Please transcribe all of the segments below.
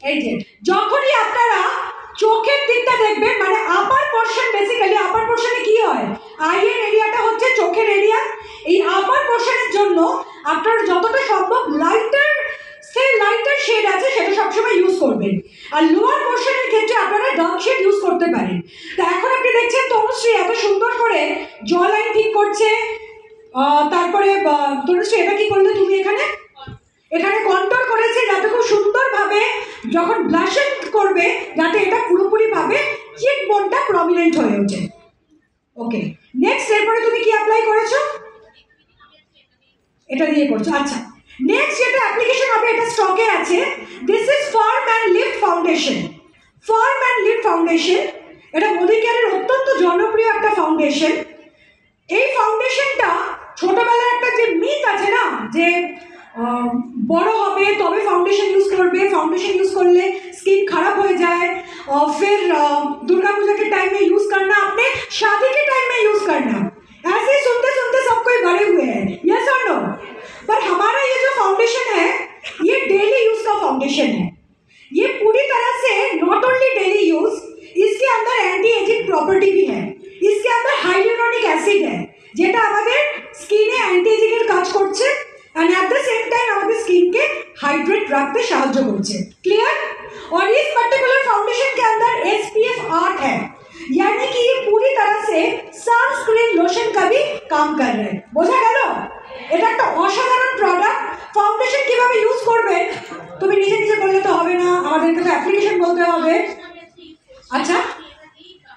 এই যে যখনই আপনারা চোখের দিকটা দেখবেন, মানে আপার পোর্শন, বেসিক্যালি আপার পোর্শনে কি হয়, আইয়ের এরিয়াটা হচ্ছে চোখের এরিয়া। এই আপার পোর্শনের জন্য আপনারা যতটা সম্ভব লাইটার শেড আছে সেটা সবসময় ইউজ করবেন, আর লোয়ার পোর্শনের ক্ষেত্রে আপনারা ডার্ক শেড ইউজ করতে পারেন। তো এখন আপনি দেখছেন তনুশ্রী এত সুন্দর করে জ লাইন ঠিক করছে। তারপরে তনুশ্রী এটা কি করলে তুমি এখানে কন্ট্রোল করেছে যাতে খুব সুন্দরভাবে যখন ব্লাশিং করবে যাতে এটা পুরোপুরিভাবে চিক বোনটা প্রমিনেন্ট হয়ে ওঠে। ওকে, নেক্সট এরপরে তুমি কি অ্যাপ্লাই করেছো? এটা দিয়ে করছো, আচ্ছা। নেক্সট যেটা অ্যাপ্লিকেশন হবে, এটা স্টকে আছে, this is farm and lift foundation. Farm and lift foundation এটা মোদি কেয়ারের অত্যন্ত জনপ্রিয় একটা ফাউন্ডেশন। এই ফাউন্ডেশনটা ছোটবেলার একটা যে মিথ আছে না, যে বড় হবে তবে ফাউন্ডেশন ইউজ করবে, फाउंडेशन यूज कर ले स्किन खराब हो जाए, और फिर दुर्गा पूजा के टाइम में यूज करना, अपने शादी के टाइम में यूज करना, ऐसे ही सुनते सुनते सब कोई बड़े हुए हैं, यस और नो। पर हमारा ये जो फाउंडेशन है ये डेली यूज का फाउंडेशन है। ये पूरी तरह से नॉट ओनली डेली यूज, इसके अंदर एंटी एजिंग प्रॉपर्टी भी है, इसके अंदर हाइलुरोनिक एसिड है যেটা আমাদের স্কিনে অ্যান্টি এজিং এর কাজ করছে, and at the same time हमारे स्किन के हाइड्रेट रखते साहाଯ୍य करছে। क्लियर? और इस पर्टिकुलर फाउंडेशन के अंदर SPF 8 है, यानी कि ये पूरी तरह से सनस्क्रीन लोशन का भी काम कर रहा है। বোঝা গেল? এটা একটা অসাধারণ প্রোডাক্ট। ফাউন্ডেশন কিভাবে ইউজ করবেন তুমি নিজে নিজে বললে তো হবে না, আমাদেরকে তো অ্যাপ্লিকেশন বলতে হবে। আচ্ছা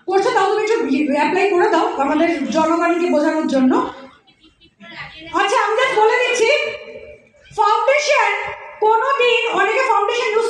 করছো, তাও তুমি একটু অ্যাপ্লাই করে দাও আমাদের জনগণকে বোঝানোর জন্য। আচ্ছা আমি জাস্ট বলে দিচ্ছি, ফাউন্ডেশন কোনোদিন, অনেকে ফাউন্ডেশন ইউজ